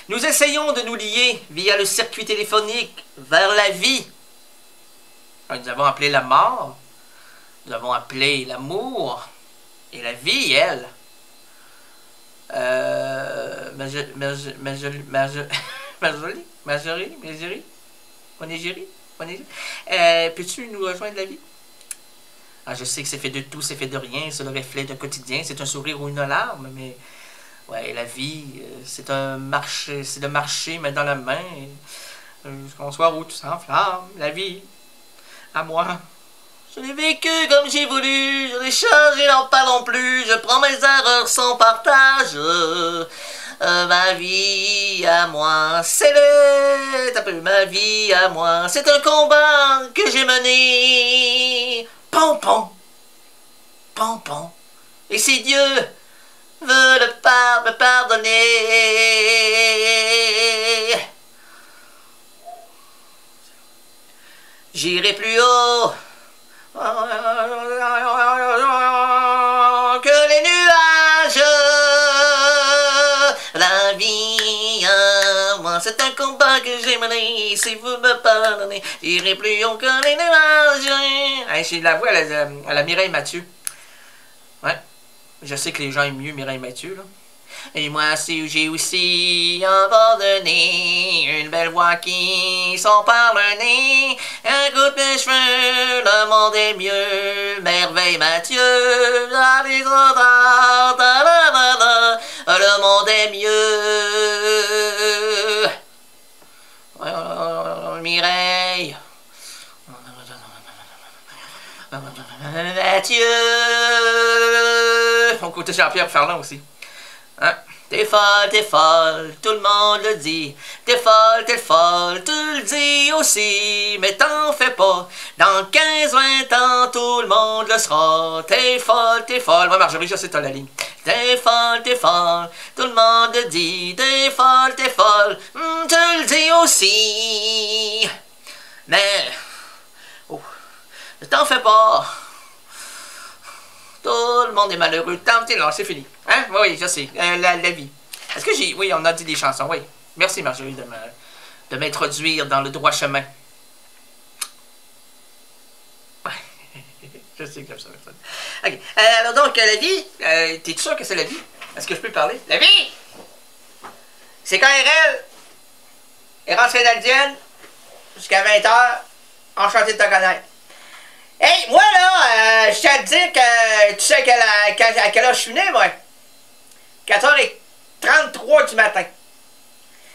Nous essayons de nous lier via le circuit téléphonique vers la vie. Nous avons appelé la mort, nous avons appelé l'amour, et la vie, elle. Peux-tu nous rejoindre la vie? Ah, je sais que c'est fait de tout, c'est fait de rien, c'est le reflet d'un quotidien, c'est un sourire ou une larme, mais ouais, la vie, c'est un marché, c'est de marcher main dans la main, jusqu'au soir où tout s'enflamme, la vie, à moi. Je l'ai vécu comme j'ai voulu, je l'ai changé, n'en parlons plus, je prends mes erreurs sans partage. Ma vie à moi, c'est ma vie à moi, c'est un combat que j'ai mené. Pompon, pompon, et si Dieu veut me pardonner, j'irai plus haut que les nuages. La vie à moi, c'est un combat que j'ai mené. Si vous me pardonnez, j'irai plus haut que les nuages. Hey, j'ai de la voix à la Mireille Mathieu. Ouais, je sais que les gens aiment mieux Mireille Mathieu, là. Et moi, j'ai aussi abandonné une belle voix qui sort par le nez. Un coup de mes cheveux, le monde est mieux. Merveille Mathieu, le monde est mieux. Mireille. Mathieu. On côté Jean-Pierre Ferland aussi. Hein? T'es folle, tout le monde le dit. T'es folle, tu le dis aussi. Mais t'en fais pas, dans 15-20 ans, tout le monde le sera. T'es folle. Moi, Marjorie, je sais, t'as la ligne. T'es folle, tout le monde le dit. T'es folle, tu le dis aussi. Mais, oh, ne t'en fais pas. Tout le monde est malheureux. Non, c'est fini. Hein? Oui, je sais. La vie. Est-ce que j'ai... Oui, on a dit des chansons, oui. Merci, Marjorie, de m'introduire dans le droit chemin. Je sais que j'aime ça. OK. Alors donc, la vie, t'es sûr que c'est la vie? Est-ce que je peux parler? La vie! C'est KRL. Errance Rénaldienne. Jusqu'à 20h. Enchanté de te connaître. Hey, moi là, je tiens à te dire que tu sais à quelle heure je suis né, moi? 4h33 du matin.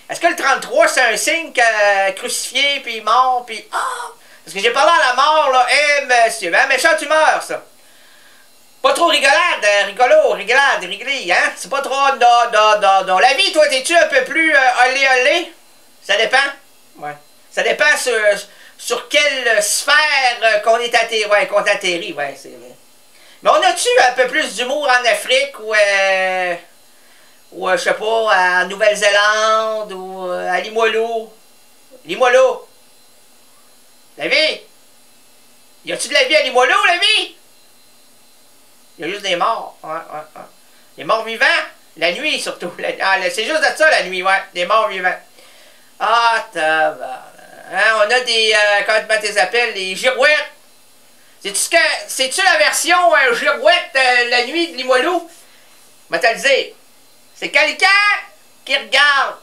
Est-ce que le 33, c'est un signe que crucifié, puis mort, puis... Ah! Parce que j'ai parlé à la mort, là. Eh, monsieur, hein, méchante humeur, ça. Pas trop rigolade, rigolé, hein? C'est pas trop... Non. La vie, toi, t'es-tu un peu plus olé? Ça dépend. Ouais. Ça dépend sur quelle sphère qu'on est atterri. Ouais, qu'on atterrit, ouais, c'est vrai. Mais on a-tu un peu plus d'humour en Afrique ou je sais pas, en Nouvelle-Zélande ou à Limoilou? Limoilou? La vie? Y a-tu de la vie à Limoilou, la vie? Y a juste des morts. Ouais. Des morts vivants? La nuit, surtout. C'est juste de ça, la nuit, ouais. Des morts vivants. Ah, tabarnak. Hein, on a des... comment tu les appelles? Les girouettes. C'est-tu la version girouette la nuit de Limoilou? Je vais te le dire. C'est quelqu'un qui regarde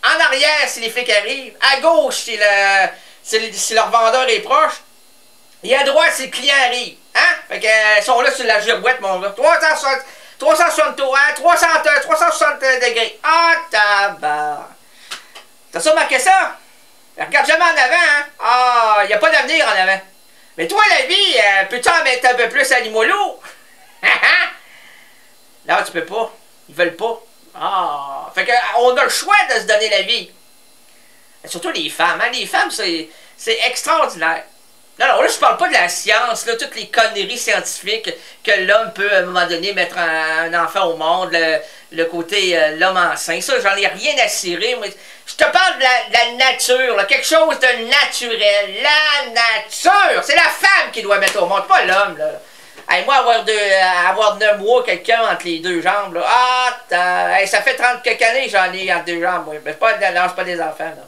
en arrière si les flics arrivent. À gauche, si leur vendeur est proche. Et à droite, si le client arrive. Hein? Fait que, ils sont là sur la girouette, mon gars. 360 degrés. Ah, tabarnak. T'as ça marqué ça? Regarde jamais en avant, hein? Ah, il n'y a pas d'avenir en avant. Mais toi, la vie, peux-tu en mettre un peu plus à Limoilou? Non, tu peux pas. Ils veulent pas. Ah, fait qu'on a le choix de se donner la vie. Et surtout les femmes, hein? Les femmes, c'est extraordinaire. Non, là, je parle pas de la science, là, toutes les conneries scientifiques que l'homme peut, à un moment donné, mettre un enfant au monde, le côté l'homme enceint. Ça, j'en ai rien à cirer. Moi, je te parle de la nature, là, quelque chose de naturel. La nature! C'est la femme qui doit mettre au monde, pas l'homme, là. Hey, moi, avoir 9 mois, quelqu'un entre les deux jambes, là. Ah, hey, ça fait 30 quelques années que j'en ai entre deux jambes, moi. Mais c'est pas des enfants, là.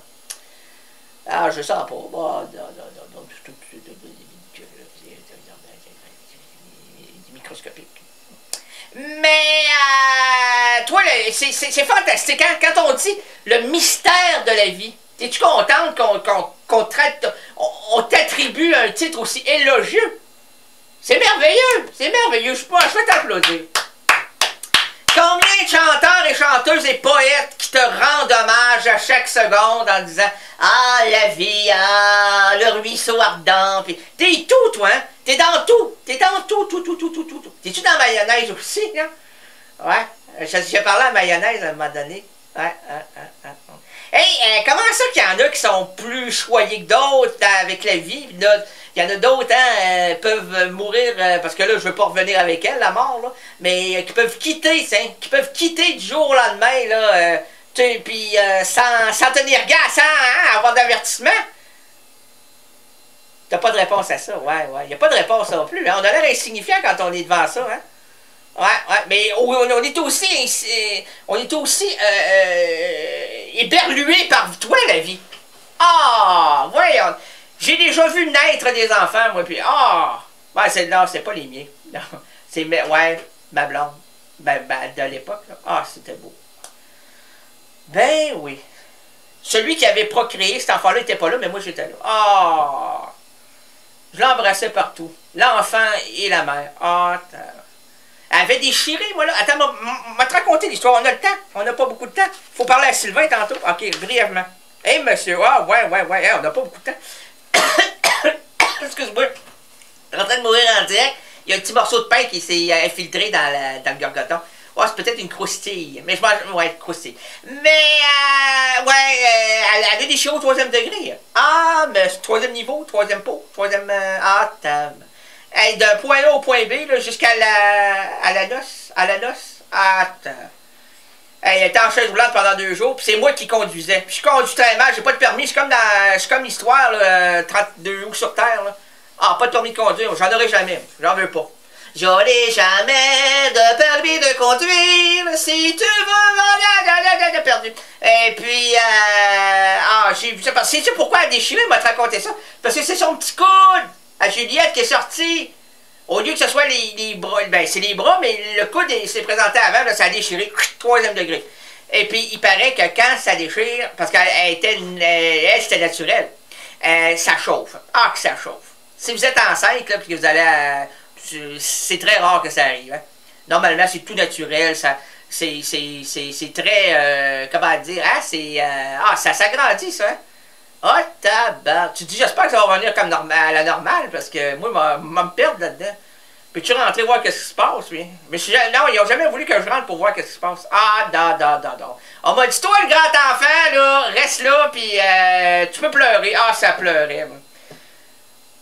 Ah, je sens pas. Bah, non, microscopique. Mais, toi, c'est fantastique, hein? Quand on dit le mystère de la vie, es-tu contente qu'on t'attribue un titre aussi élogieux? C'est merveilleux, je peux t'applaudir. Combien de chanteurs et chanteuses et poètes qui te rendent hommage à chaque seconde en disant « Ah, la vie, ah, le ruisseau ardent. » T'es tout, toi, hein? T'es dans tout. Tout. T'es-tu dans la mayonnaise aussi, hein? Ouais. J'ai parlé à mayonnaise à un moment donné. Ouais. Hey, comment ça qu'il y en a qui sont plus choyés que d'autres avec la vie? Il y en a d'autres, hein, peuvent mourir, parce que là, je veux pas revenir avec elle, la mort, là, mais qui peuvent quitter, qui peuvent quitter du jour au lendemain, là, puis sans tenir gars, sans avoir d'avertissement. T'as pas de réponse à ça, ouais. Il n'y a pas de réponse non plus, hein. On a l'air insignifiant quand on est devant ça, hein. Ouais, mais on est aussi éberlué par toi, la vie. Ah, voyons. J'ai déjà vu naître des enfants, moi, puis ouais, non, c'est pas les miens. Non, c'est, ouais, ma blonde. De l'époque, là. Ah, c'était beau. Ben oui. Celui qui avait procréé, cet enfant-là n'était pas là, mais moi, j'étais là. Ah! Je l'embrassais partout. L'enfant et la mère. Elle avait déchiré, moi, là. Attends, m'a te raconter l'histoire. On a le temps. On n'a pas beaucoup de temps. Faut parler à Sylvain tantôt. OK, brièvement. Hey, monsieur. Ah, ouais. Hey, on n'a pas beaucoup de temps. Excuse-moi. Je suis en train de mourir en direct. Il y a un petit morceau de pain qui s'est infiltré dans le gorgoton. Ouais, c'est peut-être une croustille. Mais je mange. Ouais, croustille. Mais, elle a déchiré au 3e degré. Ah, mais 3e niveau, 3e pot, 3e. Hey, d'un point A au point B, jusqu'à la noce. Hey, elle était en chaise roulante pendant 2 jours, puis c'est moi qui conduisais. Puis je conduis très mal, j'ai pas de permis. Je suis comme l'histoire, 32 roues sur terre, là. Ah, pas de permis de conduire, j'en aurai jamais. J'en veux pas. J'aurai jamais de permis de conduire, si tu veux, perdu. Et puis, j'ai vu ça. Sais-tu pourquoi elle a déchiré, m'a raconté ça? Parce que c'est son petit coude à Juliette qui est sorti. Au lieu que ce soit les bras, ben c'est les bras, mais le coude s'est présenté avant, là, ça a déchiré, 3e degré. Et puis, il paraît que quand ça déchire, parce qu'elle elle, c'était naturel, ça chauffe. Ah, que ça chauffe. Si vous êtes enceinte, là, puis que vous allez c'est très rare que ça arrive. Hein. Normalement, c'est tout naturel, c'est très, comment dire, hein, ça s'agrandit, ça, hein. Ah, tabac. Tu te dis, j'espère que ça va revenir comme à la normale, parce que moi, je vais me perdre là-dedans. Peux-tu rentrer voir qu'est-ce qui se passe, oui? Mais non, ils n'ont jamais voulu que je rentre pour voir qu'est-ce qui se passe. Ah, non. On m'a dit, toi, le grand enfant, là, reste là, puis tu peux pleurer. Ah, ça pleurait, moi.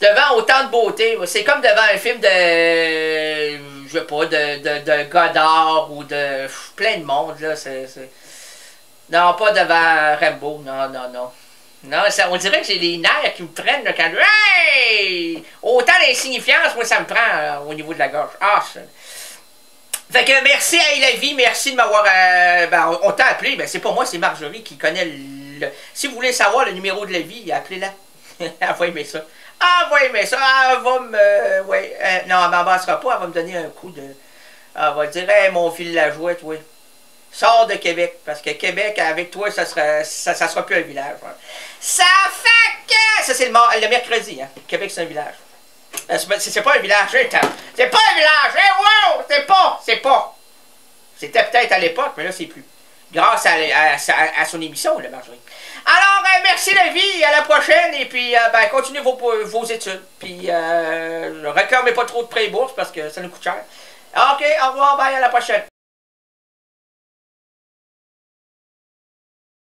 Devant autant de beauté, c'est comme devant un film de, je sais pas, de Godard ou de plein de monde, là. Non, pas devant Rambo, non. Non, on dirait que j'ai les nerfs qui me prennent là, quand... Hey! Autant d'insignifiance, moi, ça me prend au niveau de la gorge. Ah, ça... Fait que merci à la vie, merci de m'avoir... on t'a appelé, ben c'est pas moi, c'est Marjorie qui connaît le... Si vous voulez savoir le numéro de la vie, appelez-la. Elle va aimer ça. Elle va aimer ça. Elle va me... non, elle m'embrassera pas, elle va me donner un coup de... Elle va dire, hey, mon villageois, toi. Sors de Québec, parce que Québec, avec toi, ça sera plus un village. Ouais. Ça fait que... Ça, c'est le mercredi, hein. Québec, c'est un village. C'est pas un village, c'est pas un village, wow! C'est pas. C'était peut-être à l'époque, mais là, c'est plus. Grâce à son émission, la Marjorie. Alors, merci la vie, à la prochaine, et puis, continuez vos études. Puis, réclamez pas trop de prêts bourses, parce que ça nous coûte cher. OK, au revoir, bye, à la prochaine.